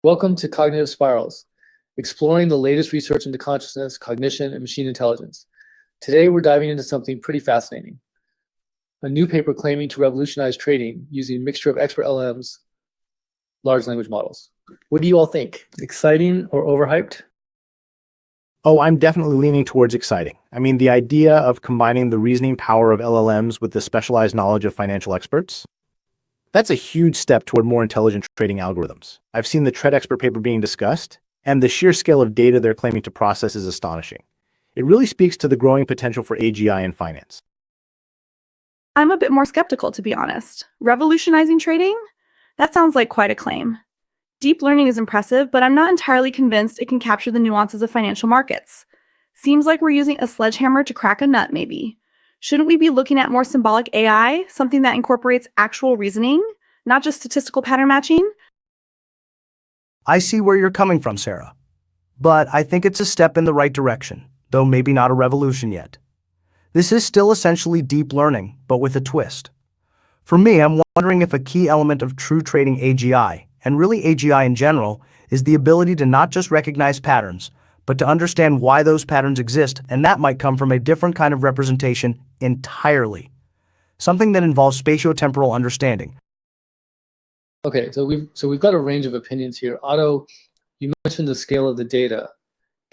Welcome to Cognitive Spirals, exploring the latest research into consciousness, cognition, and machine intelligence. Today, we're diving into something pretty fascinating. A new paper claiming to revolutionize trading using Mixture of Expert LLMs, large language models. What do you all think? Exciting or overhyped? Oh, I'm definitely leaning towards exciting. I mean, the idea of combining the reasoning power of LLMs with the specialized knowledge of financial experts, that's a huge step toward more intelligent trading algorithms. I've seen the TradExpert paper being discussed, and the sheer scale of data they're claiming to process is astonishing. It really speaks to the growing potential for AGI in finance. I'm a bit more skeptical, to be honest. Revolutionizing trading? That sounds like quite a claim. Deep learning is impressive, but I'm not entirely convinced it can capture the nuances of financial markets. Seems like we're using a sledgehammer to crack a nut, maybe. Shouldn't we be looking at more symbolic AI, something that incorporates actual reasoning, not just statistical pattern matching? I see where you're coming from, Sarah. But I think it's a step in the right direction, though maybe not a revolution yet. This is still essentially deep learning, but with a twist. For me, I'm wondering if a key element of true trading AGI, and really AGI in general, is the ability to not just recognize patterns, but to understand why those patterns exist, and that might come from a different kind of representation entirely. Something that involves spatiotemporal understanding. Okay, so we've got a range of opinions here. Otto, you mentioned the scale of the data.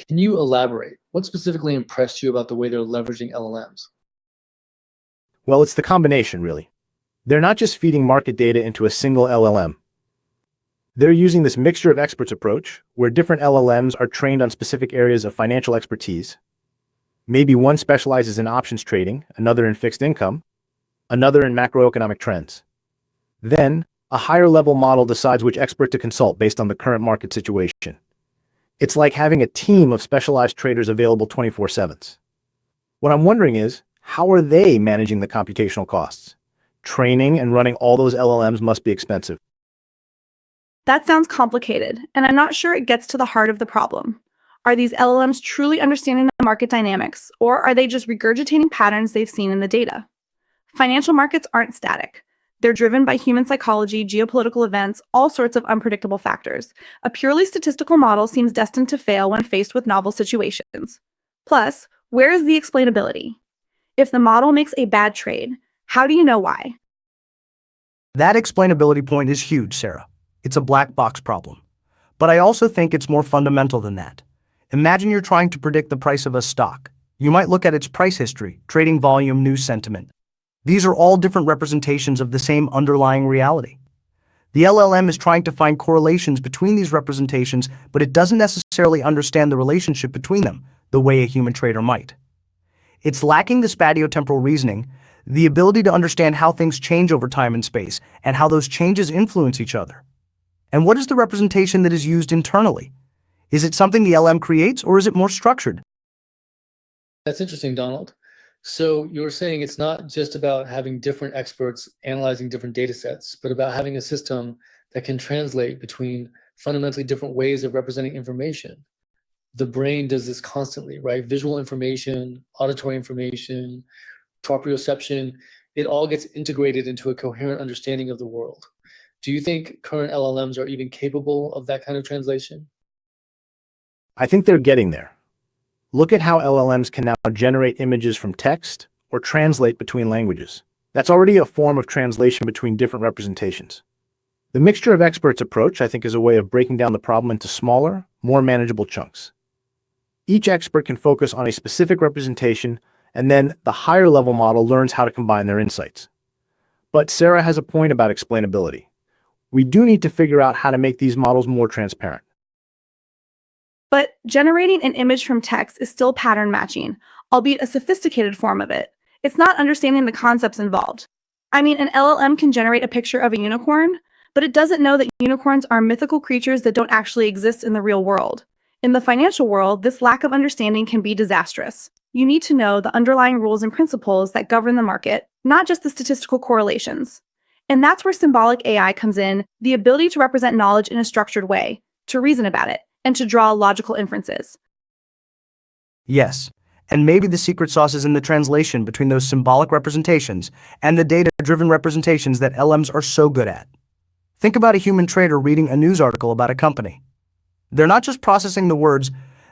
Can you elaborate? What specifically impressed you about the way they're leveraging LLMs? Well, it's the combination, really. They're not just feeding market data into a single LLM. They're using this mixture of experts approach, where different LLMs are trained on specific areas of financial expertise. Maybe one specializes in options trading, another in fixed income, another in macroeconomic trends. Then, a higher-level model decides which expert to consult based on the current market situation. It's like having a team of specialized traders available 24/7. What I'm wondering is, how are they managing the computational costs? Training and running all those LLMs must be expensive. That sounds complicated, and I'm not sure it gets to the heart of the problem. Are these LLMs truly understanding the market dynamics, or are they just regurgitating patterns they've seen in the data? Financial markets aren't static. They're driven by human psychology, geopolitical events, all sorts of unpredictable factors. A purely statistical model seems destined to fail when faced with novel situations. Plus, where is the explainability? If the model makes a bad trade, how do you know why? That explainability point is huge, Sarah. It's a black box problem. But I also think it's more fundamental than that. Imagine you're trying to predict the price of a stock. You might look at its price history, trading volume, news sentiment. These are all different representations of the same underlying reality. The LLM is trying to find correlations between these representations, but it doesn't necessarily understand the relationship between them the way a human trader might. It's lacking the spatiotemporal reasoning, the ability to understand how things change over time and space, and how those changes influence each other. And what is the representation that is used internally? Is it something the LM creates, or is it more structured? That's interesting, Donald. So you're saying it's not just about having different experts analyzing different data sets, but about having a system that can translate between fundamentally different ways of representing information. The brain does this constantly, right? Visual information, auditory information, proprioception, it all gets integrated into a coherent understanding of the world. Do you think current LLMs are even capable of that kind of translation? I think they're getting there. Look at how LLMs can now generate images from text or translate between languages. That's already a form of translation between different representations. The mixture of experts approach, I think, is a way of breaking down the problem into smaller, more manageable chunks. Each expert can focus on a specific representation, and then the higher level model learns how to combine their insights. But Sarah has a point about explainability. We do need to figure out how to make these models more transparent. But generating an image from text is still pattern matching, albeit a sophisticated form of it. It's not understanding the concepts involved. I mean, an LLM can generate a picture of a unicorn, but it doesn't know that unicorns are mythical creatures that don't actually exist in the real world. In the financial world, this lack of understanding can be disastrous. You need to know the underlying rules and principles that govern the market, not just the statistical correlations. And that's where symbolic AI comes in, the ability to represent knowledge in a structured way, to reason about it, and to draw logical inferences. Yes, and maybe the secret sauce is in the translation between those symbolic representations and the data-driven representations that LMs are so good at. Think about a human trader reading a news article about a company. They're not just processing the words,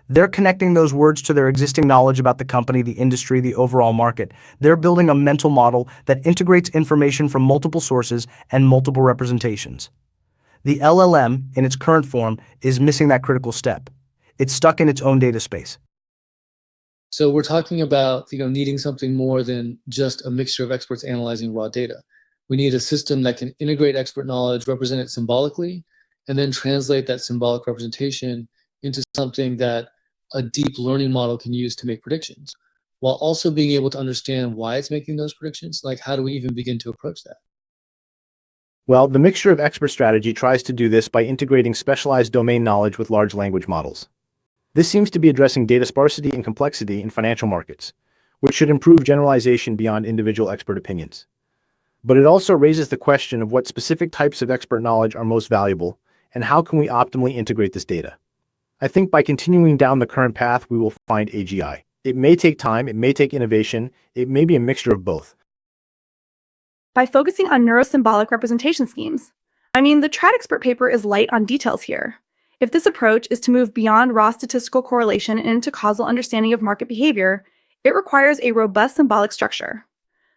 they're connecting those words to their existing knowledge about the company, the industry, the overall market. They're building a mental model that integrates information from multiple sources and multiple representations. The LLM, in its current form, is missing that critical step. It's stuck in its own data space. So we're talking about, needing something more than just a mixture of experts analyzing raw data. We need a system that can integrate expert knowledge, represent it symbolically, and then translate that symbolic representation into something that a deep learning model can use to make predictions, while also being able to understand why it's making those predictions. Like, how do we even begin to approach that? Well, the mixture of expert strategy tries to do this by integrating specialized domain knowledge with large language models. This seems to be addressing data sparsity and complexity in financial markets, which should improve generalization beyond individual expert opinions. But it also raises the question of what specific types of expert knowledge are most valuable, and how can we optimally integrate this data? I think by continuing down the current path, we will find AGI. It may take time, it may take innovation, it may be a mixture of both. By focusing on neuro-symbolic representation schemes. The TradExpert paper is light on details here. If this approach is to move beyond raw statistical correlation and into causal understanding of market behavior, it requires a robust symbolic structure.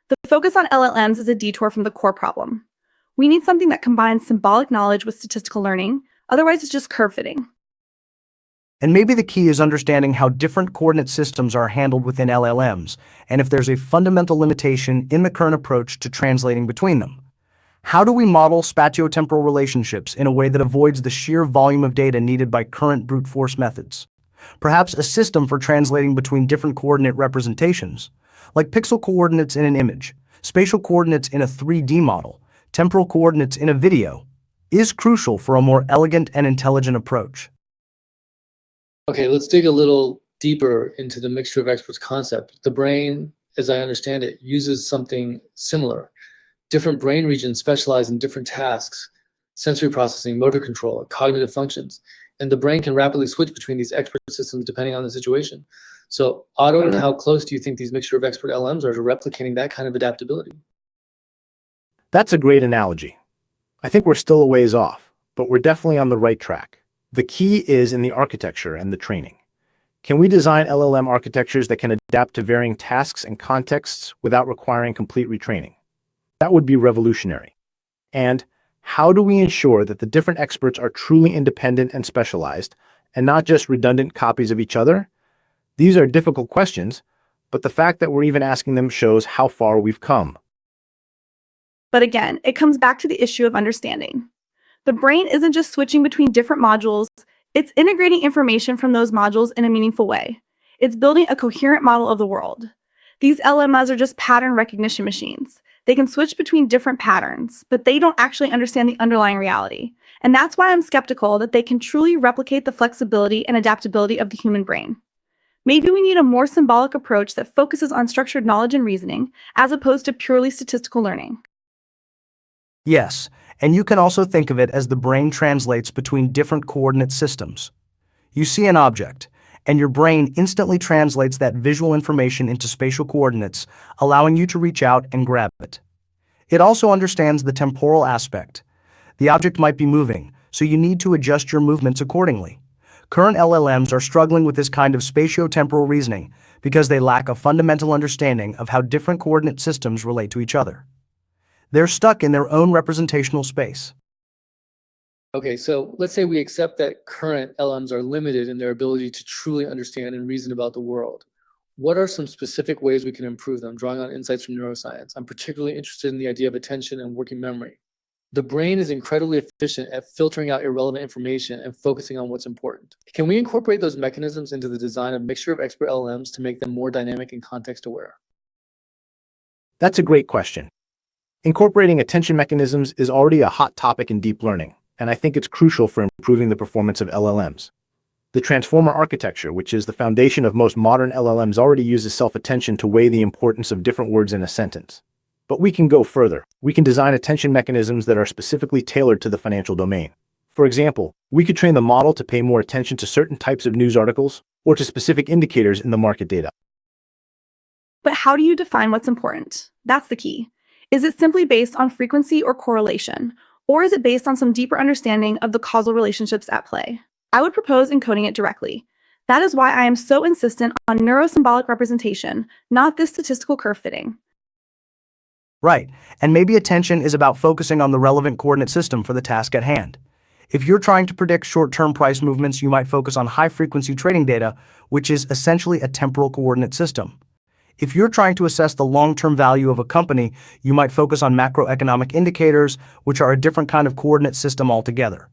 The focus on LLMs is a detour from the core problem. We need something that combines symbolic knowledge with statistical learning, otherwise it's just curve fitting. And maybe the key is understanding how different coordinate systems are handled within LLMs, and if there's a fundamental limitation in the current approach to translating between them. How do we model spatiotemporal relationships in a way that avoids the sheer volume of data needed by current brute force methods? Perhaps a system for translating between different coordinate representations, like pixel coordinates in an image, spatial coordinates in a 3D model, temporal coordinates in a video, is crucial for a more elegant and intelligent approach. Okay, let's dig a little deeper into the mixture of experts concept. The brain, as I understand it, uses something similar. Different brain regions specialize in different tasks, sensory processing, motor control, cognitive functions, and the brain can rapidly switch between these expert systems depending on the situation. So, Otto, how close do you think these mixture of expert LMs are to replicating that kind of adaptability? That's a great analogy. I think we're still a ways off, but we're definitely on the right track. The key is in the architecture and the training. Can we design LLM architectures that can adapt to varying tasks and contexts without requiring complete retraining? That would be revolutionary. And how do we ensure that the different experts are truly independent and specialized, and not just redundant copies of each other? These are difficult questions, but the fact that we're even asking them shows how far we've come. But again, it comes back to the issue of understanding. The brain isn't just switching between different modules, it's integrating information from those modules in a meaningful way. It's building a coherent model of the world. These LMS are just pattern recognition machines. They can switch between different patterns, but they don't actually understand the underlying reality. And that's why I'm skeptical that they can truly replicate the flexibility and adaptability of the human brain. Maybe we need a more symbolic approach that focuses on structured knowledge and reasoning, as opposed to purely statistical learning. Yes, and you can also think of it as the brain translates between different coordinate systems. You see an object, and your brain instantly translates that visual information into spatial coordinates, allowing you to reach out and grab it. It also understands the temporal aspect. The object might be moving, so you need to adjust your movements accordingly. Current LLMs are struggling with this kind of spatiotemporal reasoning because they lack a fundamental understanding of how different coordinate systems relate to each other. They're stuck in their own representational space. Okay, so let's say we accept that current LMs are limited in their ability to truly understand and reason about the world. What are some specific ways we can improve them, drawing on insights from neuroscience? I'm particularly interested in the idea of attention and working memory. The brain is incredibly efficient at filtering out irrelevant information and focusing on what's important. Can we incorporate those mechanisms into the design of mixture of expert LMs to make them more dynamic and context aware? That's a great question. Incorporating attention mechanisms is already a hot topic in deep learning, and I think it's crucial for improving the performance of LLMs. The transformer architecture, which is the foundation of most modern LLMs, already uses self-attention to weigh the importance of different words in a sentence. But we can go further. We can design attention mechanisms that are specifically tailored to the financial domain. For example, we could train the model to pay more attention to certain types of news articles or to specific indicators in the market data. But how do you define what's important? That's the key. Is it simply based on frequency or correlation? Or is it based on some deeper understanding of the causal relationships at play? I would propose encoding it directly. That is why I am so insistent on neuro-symbolic representation, not this statistical curve fitting. Right, and maybe attention is about focusing on the relevant coordinate system for the task at hand. If you're trying to predict short-term price movements, you might focus on high-frequency trading data, which is essentially a temporal coordinate system. If you're trying to assess the long-term value of a company, you might focus on macroeconomic indicators, which are a different kind of coordinate system altogether.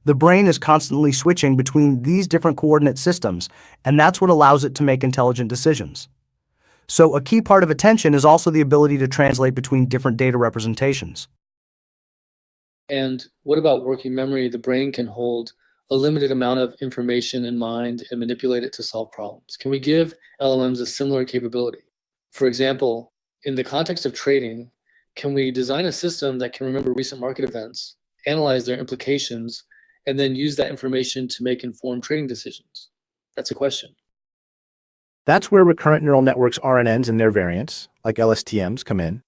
The brain is constantly switching between these different coordinate systems, and that's what allows it to make intelligent decisions. So a key part of attention is also the ability to translate between different data representations. And what about working memory? The brain can hold a limited amount of information in mind and manipulate it to solve problems. Can we give LLMs a similar capability? For example, in the context of trading, can we design a system that can remember recent market events, analyze their implications, and then use that information to make informed trading decisions? That's a question. That's where recurrent neural networks RNNs and their variants, like LSTMs, come in.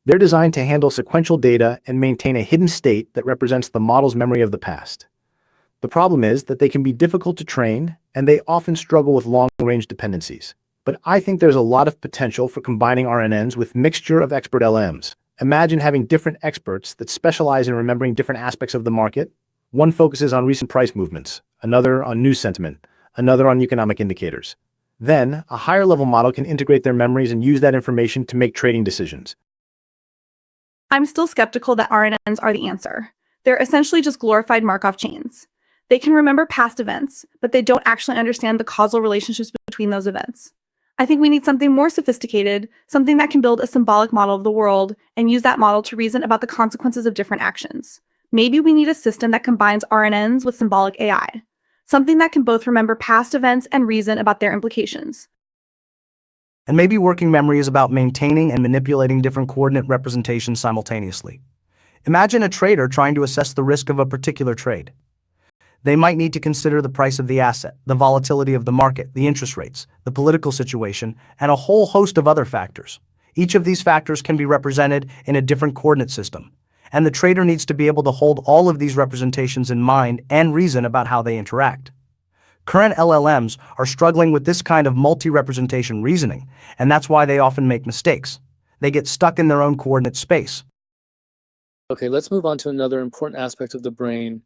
They're designed to handle sequential data and maintain a hidden state that represents the model's memory of the past. The problem is that they can be difficult to train, and they often struggle with long-range dependencies. But I think there's a lot of potential for combining RNNs with Mixture of Expert LLMs. Imagine having different experts that specialize in remembering different aspects of the market. One focuses on recent price movements, another on news sentiment, another on economic indicators. Then, a higher-level model can integrate their memories and use that information to make trading decisions. I'm still skeptical that RNNs are the answer. They're essentially just glorified Markov chains. They can remember past events, but they don't actually understand the causal relationships between those events. I think we need something more sophisticated, something that can build a symbolic model of the world and use that model to reason about the consequences of different actions. Maybe we need a system that combines RNNs with symbolic AI, something that can both remember past events and reason about their implications. And maybe working memory is about maintaining and manipulating different coordinate representations simultaneously. Imagine a trader trying to assess the risk of a particular trade. They might need to consider the price of the asset, the volatility of the market, the interest rates, the political situation, and a whole host of other factors. Each of these factors can be represented in a different coordinate system, and the trader needs to be able to hold all of these representations in mind and reason about how they interact. Current LLMs are struggling with this kind of multi-representation reasoning, and that's why they often make mistakes. They get stuck in their own coordinate space. Okay, let's move on to another important aspect of the brain,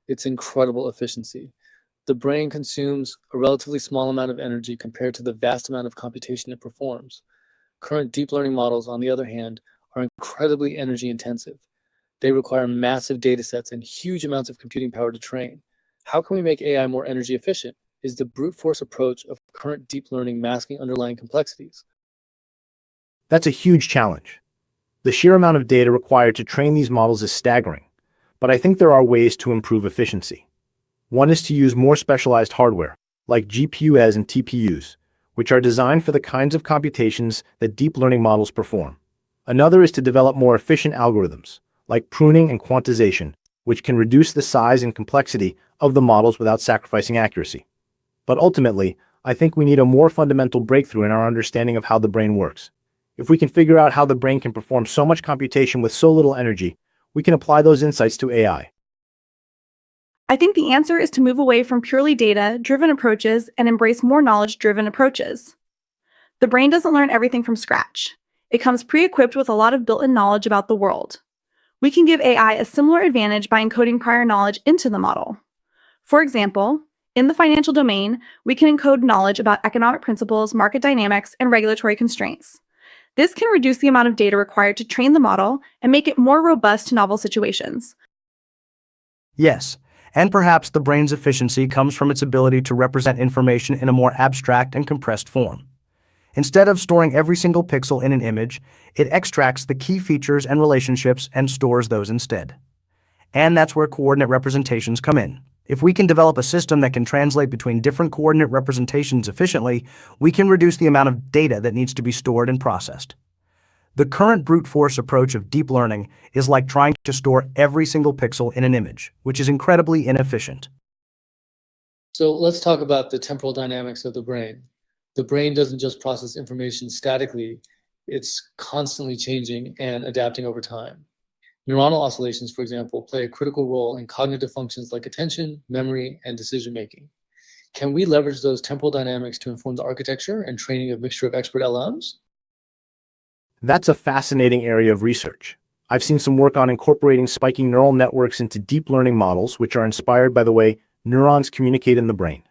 its incredible efficiency. The brain consumes a relatively small amount of energy compared to the vast amount of computation it performs. Current deep learning models, on the other hand, are incredibly energy intensive. They require massive data sets and huge amounts of computing power to train. How can we make AI more energy efficient? Is the brute force approach of current deep learning masking underlying complexities? That's a huge challenge. The sheer amount of data required to train these models is staggering, but I think there are ways to improve efficiency. One is to use more specialized hardware, like GPUs and TPUs, which are designed for the kinds of computations that deep learning models perform. Another is to develop more efficient algorithms, like pruning and quantization, which can reduce the size and complexity of the models without sacrificing accuracy. But ultimately, I think we need a more fundamental breakthrough in our understanding of how the brain works. If we can figure out how the brain can perform so much computation with so little energy, we can apply those insights to AI. I think the answer is to move away from purely data-driven approaches and embrace more knowledge-driven approaches. The brain doesn't learn everything from scratch. It comes pre-equipped with a lot of built-in knowledge about the world. We can give AI a similar advantage by encoding prior knowledge into the model. For example, in the financial domain, we can encode knowledge about economic principles, market dynamics, and regulatory constraints. This can reduce the amount of data required to train the model and make it more robust to novel situations. Yes, and perhaps the brain's efficiency comes from its ability to represent information in a more abstract and compressed form. Instead of storing every single pixel in an image, it extracts the key features and relationships and stores those instead. And that's where coordinate representations come in. If we can develop a system that can translate between different coordinate representations efficiently, we can reduce the amount of data that needs to be stored and processed. The current brute force approach of deep learning is like trying to store every single pixel in an image, which is incredibly inefficient. So let's talk about the temporal dynamics of the brain. The brain doesn't just process information statically, it's constantly changing and adapting over time. Neuronal oscillations, for example, play a critical role in cognitive functions like attention, memory, and decision-making. Can we leverage those temporal dynamics to inform the architecture and training of Mixture of Expert LLMs? That's a fascinating area of research. I've seen some work on incorporating spiking neural networks into deep learning models, which are inspired by the way neurons communicate in the brain.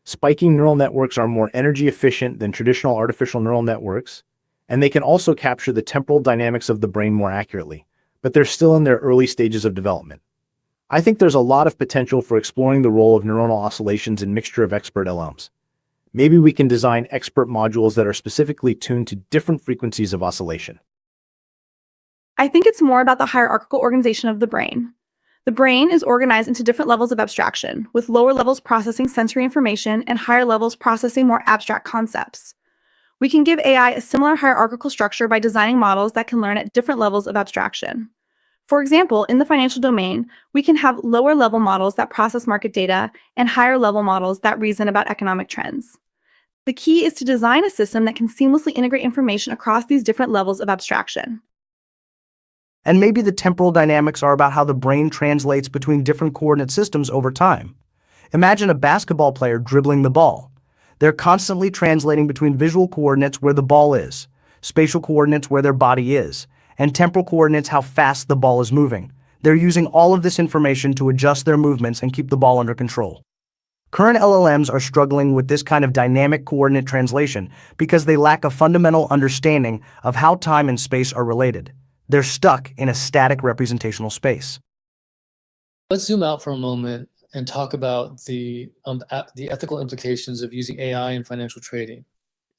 Spiking neural networks are more energy efficient than traditional artificial neural networks, and they can also capture the temporal dynamics of the brain more accurately, but they're still in their early stages of development. I think there's a lot of potential for exploring the role of neuronal oscillations in Mixture of Expert LLMs. Maybe we can design expert modules that are specifically tuned to different frequencies of oscillation. I think it's more about the hierarchical organization of the brain. The brain is organized into different levels of abstraction, with lower levels processing sensory information and higher levels processing more abstract concepts. We can give AI a similar hierarchical structure by designing models that can learn at different levels of abstraction. For example, in the financial domain, we can have lower level models that process market data and higher level models that reason about economic trends. The key is to design a system that can seamlessly integrate information across these different levels of abstraction. And maybe the temporal dynamics are about how the brain translates between different coordinate systems over time. Imagine a basketball player dribbling the ball. They're constantly translating between visual coordinates where the ball is, spatial coordinates where their body is, and temporal coordinates how fast the ball is moving. They're using all of this information to adjust their movements and keep the ball under control. Current LLMs are struggling with this kind of dynamic coordinate translation because they lack a fundamental understanding of how time and space are related. They're stuck in a static representational space. Let's zoom out for a moment and talk about the ethical implications of using AI in financial trading.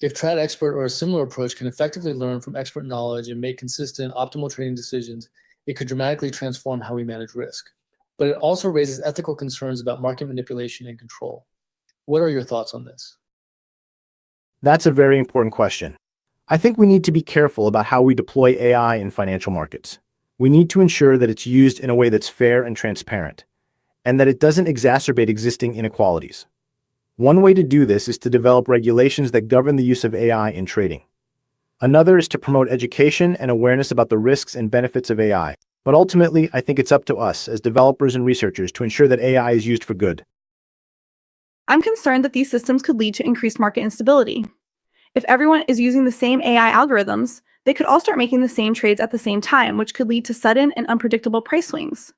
If TradExpert or a similar approach can effectively learn from expert knowledge and make consistent, optimal trading decisions, it could dramatically transform how we manage risk. But it also raises ethical concerns about market manipulation and control. What are your thoughts on this? That's a very important question. I think we need to be careful about how we deploy AI in financial markets. We need to ensure that it's used in a way that's fair and transparent, and that it doesn't exacerbate existing inequalities. One way to do this is to develop regulations that govern the use of AI in trading. Another is to promote education and awareness about the risks and benefits of AI. But ultimately, I think it's up to us as developers and researchers to ensure that AI is used for good. I'm concerned that these systems could lead to increased market instability. If everyone is using the same AI algorithms, they could all start making the same trades at the same time, which could lead to sudden and unpredictable price swings.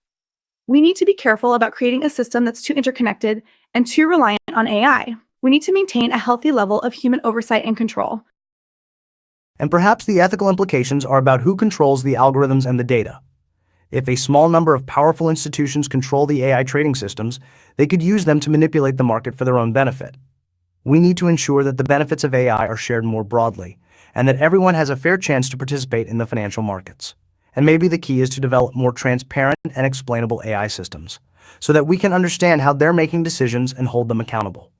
We need to be careful about creating a system that's too interconnected and too reliant on AI. We need to maintain a healthy level of human oversight and control. And perhaps the ethical implications are about who controls the algorithms and the data. If a small number of powerful institutions control the AI trading systems, they could use them to manipulate the market for their own benefit. We need to ensure that the benefits of AI are shared more broadly, and that everyone has a fair chance to participate in the financial markets. And maybe the key is to develop more transparent and explainable AI systems, so that we can understand how they're making decisions and hold them accountable.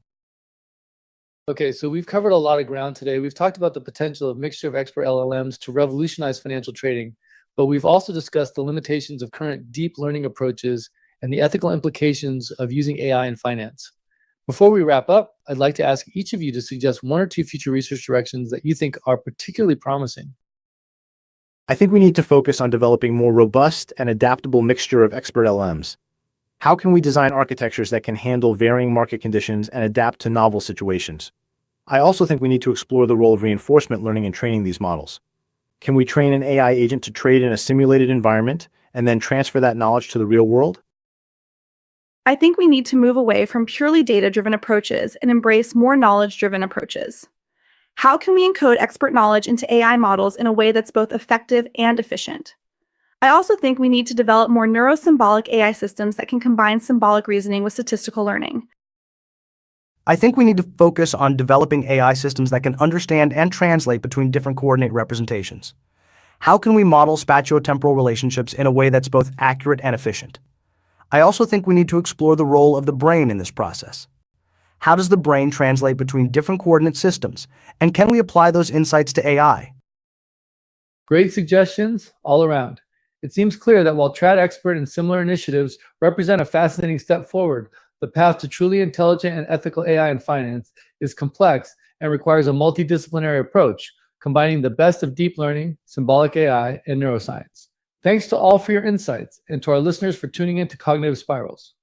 Okay, so we've covered a lot of ground today. We've talked about the potential of Mixture of Expert LLMs to revolutionize financial trading, but we've also discussed the limitations of current deep learning approaches and the ethical implications of using AI in finance. Before we wrap up, I'd like to ask each of you to suggest one or two future research directions that you think are particularly promising. I think we need to focus on developing more robust and adaptable Mixture of Expert LLMs. How can we design architectures that can handle varying market conditions and adapt to novel situations? I also think we need to explore the role of reinforcement learning in training these models. Can we train an AI agent to trade in a simulated environment and then transfer that knowledge to the real world? I think we need to move away from purely data-driven approaches and embrace more knowledge-driven approaches. How can we encode expert knowledge into AI models in a way that's both effective and efficient? I also think we need to develop more neuro-symbolic AI systems that can combine symbolic reasoning with statistical learning. I think we need to focus on developing AI systems that can understand and translate between different coordinate representations. How can we model spatiotemporal relationships in a way that's both accurate and efficient? I also think we need to explore the role of the brain in this process. How does the brain translate between different coordinate systems, and can we apply those insights to AI? Great suggestions all around. It seems clear that while TradExpert and similar initiatives represent a fascinating step forward, the path to truly intelligent and ethical AI in finance is complex and requires a multidisciplinary approach, combining the best of deep learning, symbolic AI, and neuroscience. Thanks to all for your insights and to our listeners for tuning in to Cognitive Spirals.